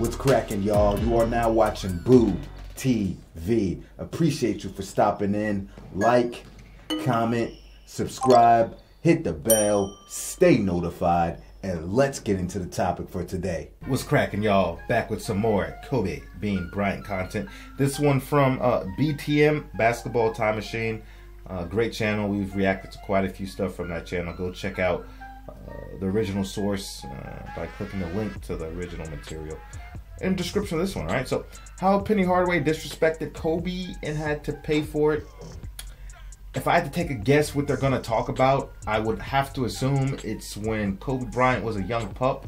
What's cracking, y'all? You are now watching Boo TV. Appreciate you for stopping in. Like, comment, subscribe, hit the bell, stay notified, and let's get into the topic for today. What's cracking, y'all? Back with some more Kobe Bean Bryant content. This one from BTM, Basketball Time Machine. Great channel. We've reacted to quite a few stuff from that channel. Go check out the original source by clicking the link to the original material in the description of this one. Alright, so how Penny Hardaway disrespected Kobe and had to pay for it. If I had to take a guess what they're going to talk about, I would have to assume it's when Kobe Bryant was a young pup.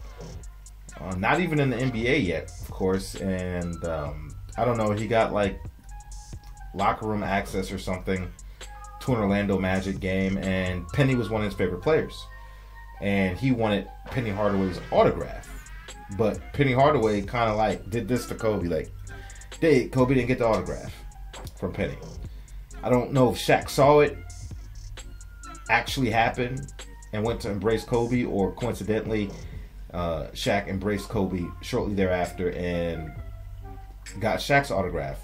Not even in the NBA yet, of course. And I don't know, he got like locker room access or something to an Orlando Magic game. And Penny was one of his favorite players. And he wanted Penny Hardaway's autograph. But Penny Hardaway kind of like did this to Kobe. Like, Kobe didn't get the autograph from Penny. I don't know if Shaq saw it actually happen and went to embrace Kobe, or coincidentally, Shaq embraced Kobe shortly thereafter and got Shaq's autograph.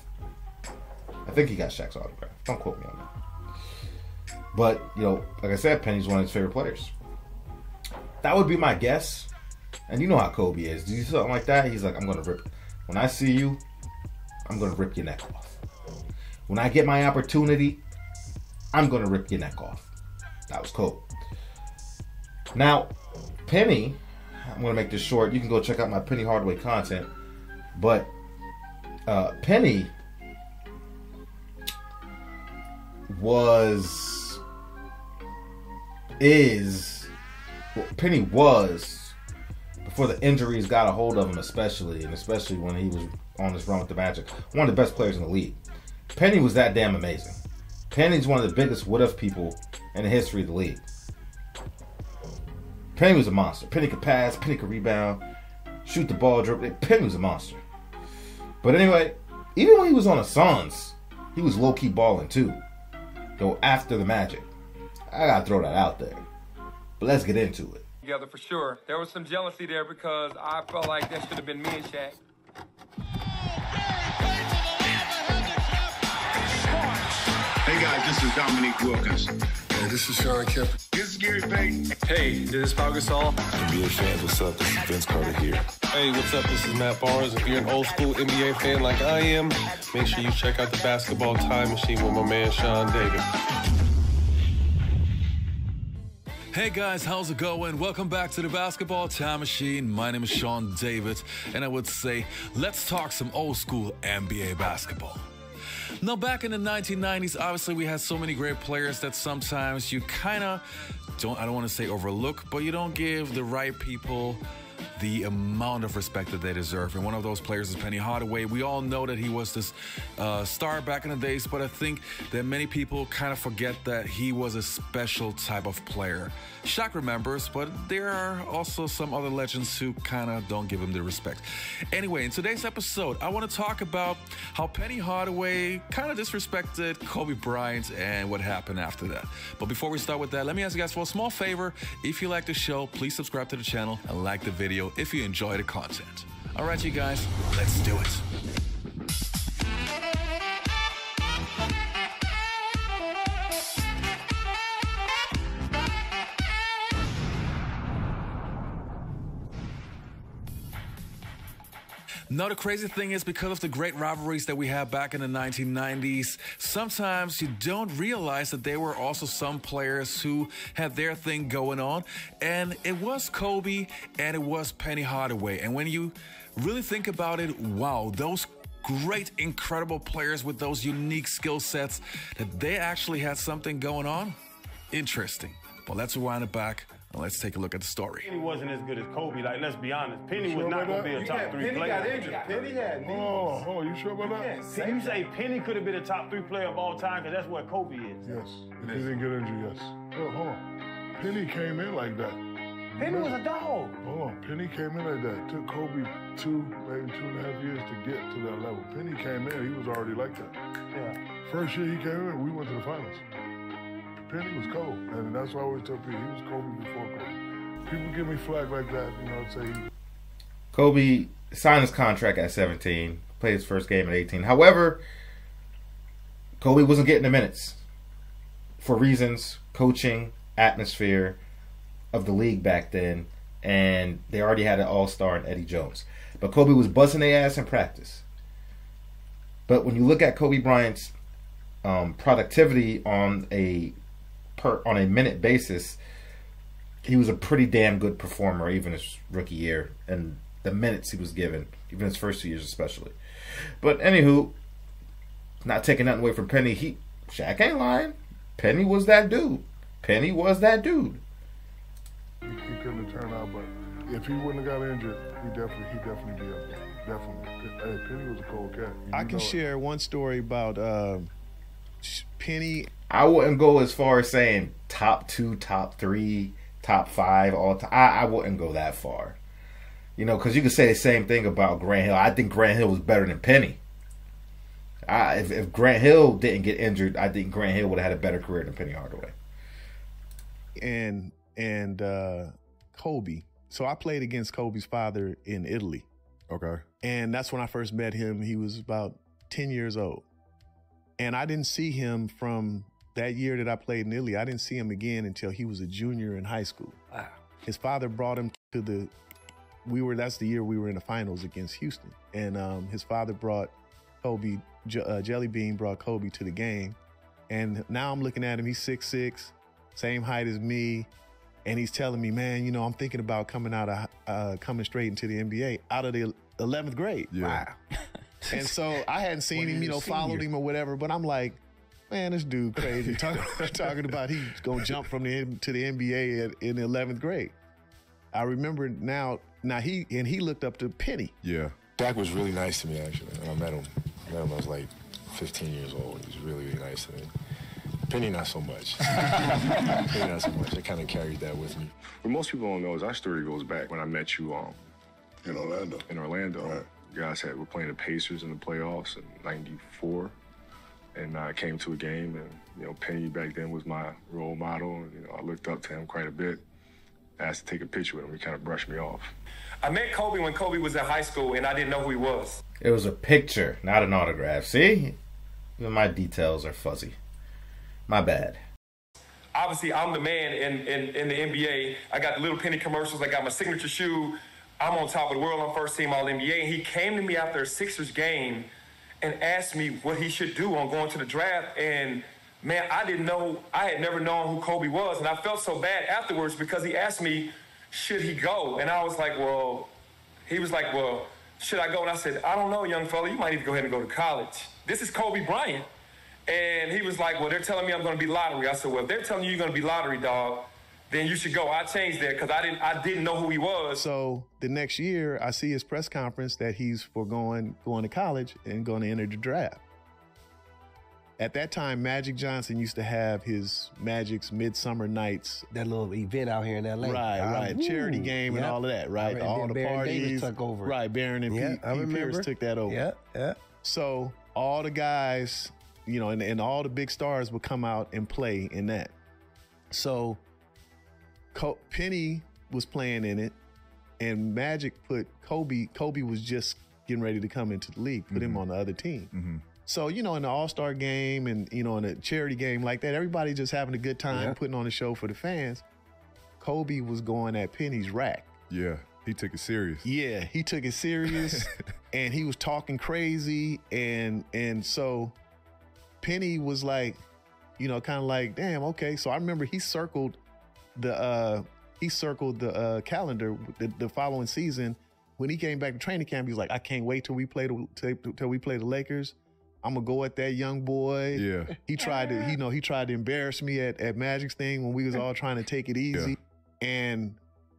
I think he got Shaq's autograph. Don't quote me on that. But, you know, like I said, Penny's one of his favorite players. That would be my guess. And you know how Kobe is. Do you do something like that? He's like, I'm going to rip. When I see you, I'm going to rip your neck off. When I get my opportunity, I'm going to rip your neck off. That was Kobe. Now, Penny, I'm going to make this short. You can go check out my Penny Hardaway content. But Penny was before the injuries got a hold of him, especially when he was on this run with the Magic, one of the best players in the league. Penny was that damn amazing. Penny's one of the biggest what-if people in the history of the league. Penny was a monster. Penny could pass, Penny could rebound, shoot the ball, dribble. Penny was a monster. But anyway, even when he was on the Suns, he was low-key balling too. Though after the Magic. I gotta throw that out there. But let's get into it. Together for sure. There was some jealousy there because I felt like that should have been me and Shaq. Hey guys, this is Dominique Wilkins. Hey, this is Sean Kemp. This is Gary Payton. Hey, this is Pau Gasol. NBA fans, what's up? This is Vince Carter here. Hey, what's up? This is Matt Barnes. If you're an old school NBA fan like I am, make sure you check out the Basketball Time Machine with my man Sean David. Hey guys, how's it going? Welcome back to the Basketball Time Machine. My name is Sean David, and I would say, let's talk some old school NBA basketball. Now, back in the 1990s, obviously we had so many great players that sometimes you kind of I don't want to say overlook, but you don't give the right people the amount of respect that they deserve. And one of those players is Penny Hardaway. We all know that he was this star back in the days, but I think that many people kind of forget that he was a special type of player. Shaq remembers, but there are also some other legends who kind of don't give him the respect. Anyway, in today's episode, I want to talk about how Penny Hardaway kind of disrespected Kobe Bryant and what happened after that. But before we start with that, let me ask you guys for a small favor. If you like the show, please subscribe to the channel and like the video if you enjoy the content. All right, you guys, let's do it. Now, the crazy thing is, because of the great rivalries that we had back in the 1990s, sometimes you don't realize that there were also some players who had their thing going on. And it was Kobe and it was Penny Hardaway. And when you really think about it, wow, those great, incredible players with those unique skill sets, that they actually had something going on. Interesting. But let's rewind it back. Let's take a look at the story. Penny wasn't as good as Kobe. Like, let's be honest. Penny was not going to be a top three player. Got injured. Penny had knees. Oh, you sure about that? You say Penny could have been a top three player of all time because that's what Kobe is. Yes. If he didn't get injured, yes. Oh, hold on. Penny came in like that. Penny was a dog. Hold on. Penny came in like that. It took Kobe maybe 2.5 years to get to that level. Penny came in, he was already like that. Yeah. First year he came in, we went to the finals. Penny was cold, and that's why I always tell people, he was Kobe before Kobe. People give me flack like that, you know, say... Kobe signed his contract at 17, played his first game at 18. However, Kobe wasn't getting the minutes for reasons, coaching, atmosphere of the league back then, and they already had an all-star in Eddie Jones. But Kobe was busting their ass in practice. But when you look at Kobe Bryant's productivity on a minute basis, he was a pretty damn good performer even his rookie year and the minutes he was given, even his first 2 years especially. But anywho, not taking nothing away from Penny, Shaq ain't lying. Penny was that dude. Penny was that dude. He couldn't have turned out, but if he wouldn't have got injured, he definitely be up there. Definitely. Hey, Penny was a cold cat. I can share one story about Penny. I wouldn't go as far as saying top 2, top 3, top 5 all time. I wouldn't go that far. You know, because you could say the same thing about Grant Hill. I think Grant Hill was better than Penny. If Grant Hill didn't get injured, I think Grant Hill would have had a better career than Penny Hardaway. And Kobe. So I played against Kobe's father in Italy. Okay. And that's when I first met him. He was about 10 years old. And I didn't see him from that year that I played in Italy. I didn't see him again until he was a junior in high school. Wow. His father brought him to that's the year we were in the finals against Houston. And his father brought Kobe, Jelly Bean brought Kobe to the game. And now I'm looking at him, he's 6'6", same height as me. And he's telling me, man, you know, I'm thinking about coming coming straight into the NBA out of the 11th grade. Yeah. Wow. And so I hadn't seen him, you know, followed him or whatever, but I'm like, man, this dude crazy. talking about he's going to jump to the NBA in the 11th grade. I remember now he looked up to Penny. Yeah. Shaq was really nice to me, actually. When I met him. I was like 15 years old. He was really, really nice to me. Penny, not so much. Penny, not so much. I kind of carried that with me. What most people don't know is our story goes back when I met you in Orlando. In Orlando. Right. You guys were playing the Pacers in the playoffs in '94. And I came to a game, and, you know, Penny back then was my role model. And, you know, I looked up to him quite a bit. I asked to take a picture with him. He kind of brushed me off. I met Kobe when Kobe was in high school, and I didn't know who he was. It was a picture, not an autograph. See? Even my details are fuzzy. My bad. Obviously, I'm the man in the NBA. I got the little Penny commercials. I got my signature shoe. I'm on top of the world on first team All-NBA. And he came to me after a Sixers game and asked me what he should do on going to the draft. And, man, I didn't know. I had never known who Kobe was. And I felt so bad afterwards because he asked me, should he go? And I was like, he was like, should I go? And I said, I don't know, young fella. You might need to go ahead and go to college. This is Kobe Bryant. And he was like, well, they're telling me I'm going to be lottery. I said, well, if they're telling you you're going to be lottery, dog, then you should go. I changed that because I didn't know who he was. So the next year, I see his press conference that he's going to college and going to enter the draft. At that time, Magic Johnson used to have his Magic's Midsummer Nights. That little event out here in L.A. Right. Charity game and all of that, right? All the Baron parties. Davis took over. Right, Baron and Pete Pierce took that over. Yeah. So all the guys, you know, and all the big stars would come out and play in that. So Penny was playing in it, and Magic put Kobe was just getting ready to come into the league, put him on the other team. Mm-hmm. So, you know, in the All-Star game and, you know, in a charity game like that, everybody just having a good time, putting on a show for the fans. Kobe was going at Penny's rack. Yeah, he took it serious. Yeah, he took it serious, and he was talking crazy, and so Penny was like, you know, kind of like, damn, okay. So I remember he circled the calendar the following season. When he came back to training camp, he was like, I can't wait till we play the Lakers. I'm gonna go at that young boy. Yeah. He tried to embarrass me at Magic's thing when we was all trying to take it easy. Yeah. And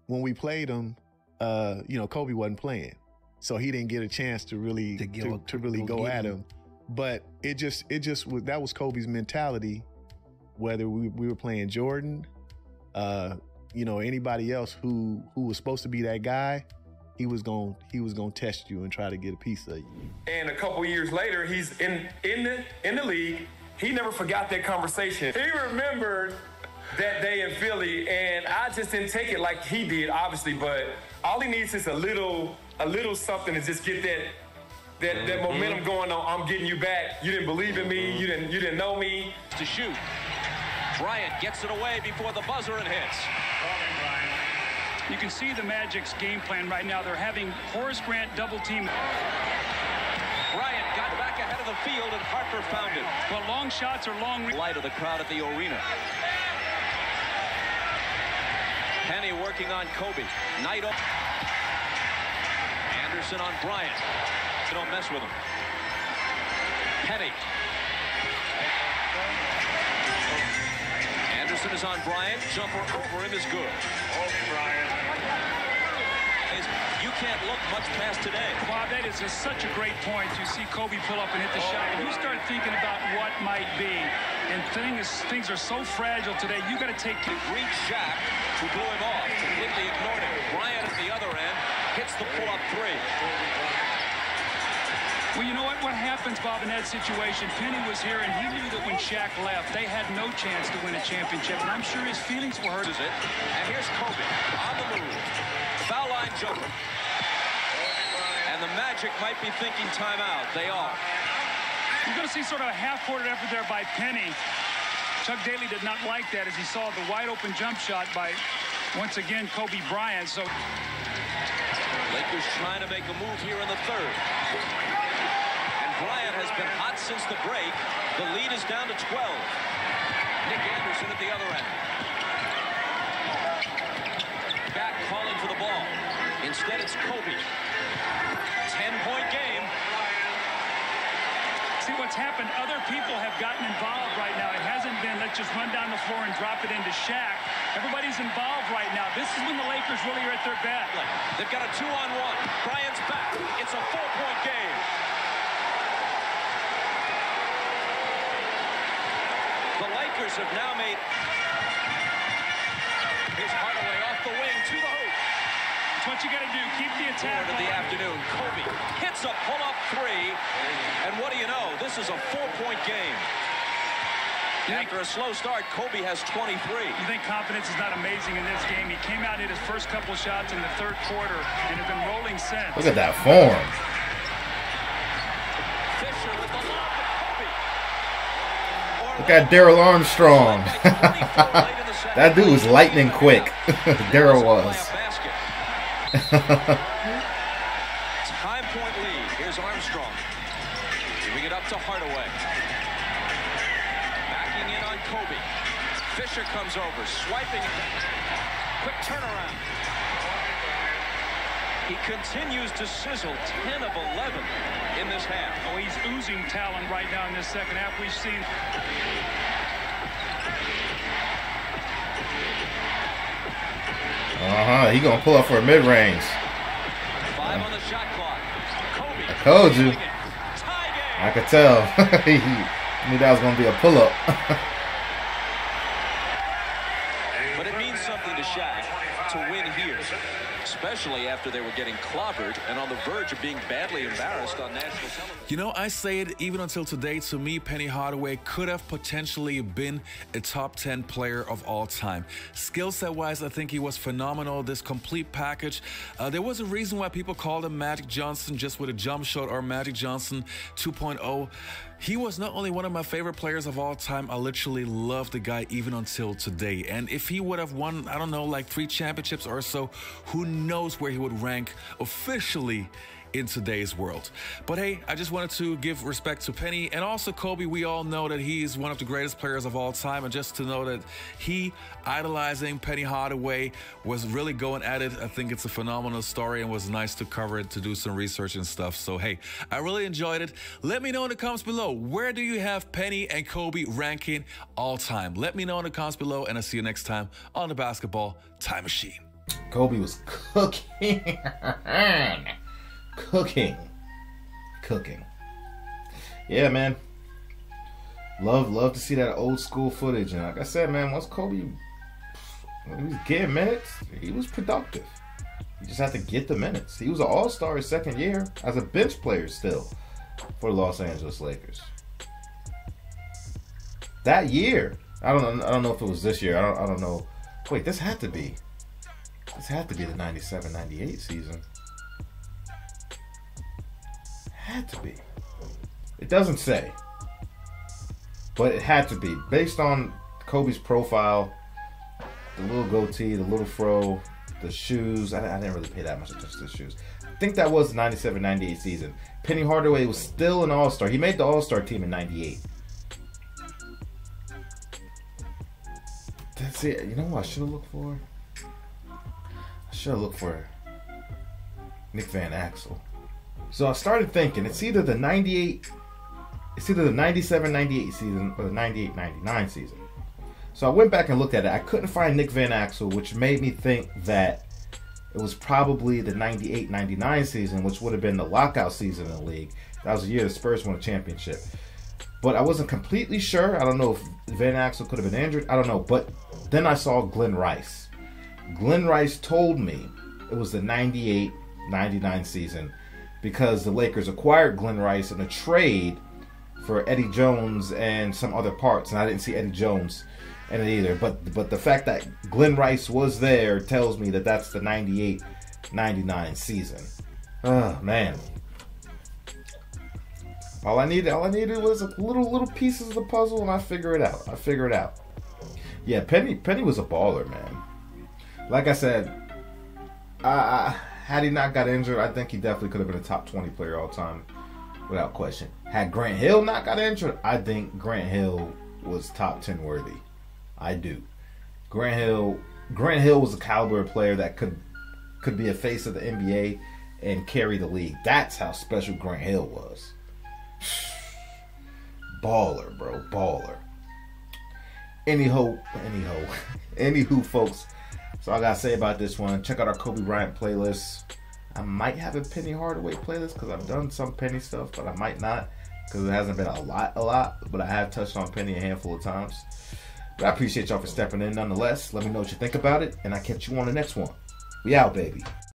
when we played him, you know, Kobe wasn't playing. So he didn't get a chance to really go at him. But it just was, that was Kobe's mentality, whether we were playing Jordan, you know, anybody else who was supposed to be that guy. He was gonna test you and try to get a piece of you. And a couple years later, he's in the league. He never forgot that conversation. He remembered that day in Philly, and I just didn't take it like he did, obviously. But All he needs is a little something to just get that momentum going on. I'm getting you back. You didn't believe in me. You didn't know me. To shoot. Bryant gets it away before the buzzer and hits. You can see the Magic's game plan right now. They're having Horace Grant double team. Bryant got back ahead of the field and Harper found it. Well, long shots are long. Light of the crowd at the arena. Penny working on Kobe. Knight up. Anderson on Bryant. Don't mess with him. Penny. Anderson is on Bryant. Jumper over him is good. You can't look much past today. Bob, that is just such a great point. You see Kobe pull up and hit the shot, and you start thinking about what might be. And things are so fragile today. You got to take the great Shaq, who blew him off, completely ignored him. Bryant at the other end hits the pull-up three. Well, you know what? What happens, Bob, in that situation? Penny was here, and he knew that when Shaq left, they had no chance to win a championship. And I'm sure his feelings were hurt. And here's Kobe on the move. Foul line jumper. And the Magic might be thinking timeout. They are. You're going to see sort of a half-court effort there by Penny. Chuck Daly did not like that as he saw the wide-open jump shot by, once again, Kobe Bryant. So Lakers trying to make a move here in the third. And Bryant has been hot since the break. The lead is down to 12. Nick Anderson at the other end. Back calling for the ball. Instead, it's Kobe. 10-point game. See what's happened? Other people have gotten involved right now. It hasn't been, let's just run down the floor and drop it into Shaq. Everybody's involved right now. This is when the Lakers really are at their best. They've got a 2-on-1. Bryant's back. It's a 4-point game. The Lakers have now made... Here's Hardaway off the wing to the hoop. That's what you got to do. Keep the attack. Of the afternoon. Kobe hits a pull-up three. And what do you know? This is a 4-point game. After a slow start, Kobe has 23. You think confidence is not amazing in this game? He came out and hit his first couple shots in the third quarter and has been rolling since. Look at that form. Fisher with the lob to Kobe. Look at Daryl Armstrong. That dude was lightning quick. Daryl was. Time point lead. Here's Armstrong. Giving it up to Hardaway. Backing in on Kobe. Fisher comes over, swiping. Quick turnaround. He continues to sizzle. 10 of 11 in this half. Oh, he's oozing talent right now in this second half. We've seen. He gonna pull up for a mid-range. 5 on the shot clock. Kobe. I told you. I could tell. He knew that was gonna be a pull-up. But it means something to Shaq to win here, especially after they were getting clobbered and on the verge of being badly embarrassed on national television. You know, I say it even until today, to me, Penny Hardaway could have potentially been a top 10 player of all time. Skill set wise, I think he was phenomenal. This complete package. There was a reason why people called him Magic Johnson just with a jump shot, or Magic Johnson 2.0. He was not only one of my favorite players of all time, I literally love the guy even until today. And if he would have won, I don't know, like 3 championships or so, who knows where he would rank officially in today's world. But hey, I just wanted to give respect to Penny and also Kobe. We all know that he's one of the greatest players of all time, and just to know that he idolizing Penny Hardaway was really going at it, I think it's a phenomenal story and was nice to cover it, to do some research and stuff. So hey, I really enjoyed it. Let me know in the comments below, where do you have Penny and Kobe ranking all time? Let me know in the comments below, and I'll see you next time on the Basketball Time Machine. Kobe was cooking. Cooking. Yeah, man. Love to see that old school footage. And like I said, man, once Kobe, when he was getting minutes, he was productive. He just had to get the minutes. He was an all-star his second year as a bench player still for the Los Angeles Lakers. That year, I don't know if it was this year. I don't know. Wait, this had to be. This had to be the 97-98 season. Had to be. It doesn't say. But it had to be. Based on Kobe's profile, the little goatee, the little fro, the shoes. I didn't really pay that much attention to the shoes. I think that was the 97-98 season. Penny Hardaway was still an All-Star. He made the All-Star team in 98. That's it. You know what I should have looked for? I should have looked for Nick Van Exel. So I started thinking it's either the 97-98 season or the 98-99 season. So I went back and looked at it. I couldn't find Nick Van Exel, which made me think that it was probably the 98-99 season, which would have been the lockout season in the league. That was the year the Spurs won a championship. But I wasn't completely sure. I don't know if Van Exel could have been injured. I don't know. But then I saw Glenn Rice. Glenn Rice told me it was the 98-99 season because the Lakers acquired Glenn Rice in a trade for Eddie Jones and some other parts. And I didn't see Eddie Jones in it either. But the fact that Glenn Rice was there tells me that that's the 98-99 season. Oh, man. All I needed was little pieces of the puzzle, and I figure it out. Yeah, Penny was a baller, man. Like I said, had he not got injured, I think he definitely could have been a top 20 player all time, without question. Had Grant Hill not got injured, I think Grant Hill was top 10 worthy. I do. Grant Hill was a caliber player that could be a face of the NBA and carry the league. That's how special Grant Hill was. Baller, bro. Baller. Anywho, folks. That's all I gotta say about this one. Check out our Kobe Bryant playlist. I might have a Penny Hardaway playlist because I've done some Penny stuff, but I might not because it hasn't been a lot. But I have touched on Penny a handful of times. But I appreciate y'all for stepping in nonetheless. Let me know what you think about it, and I'll catch you on the next one. We out, baby.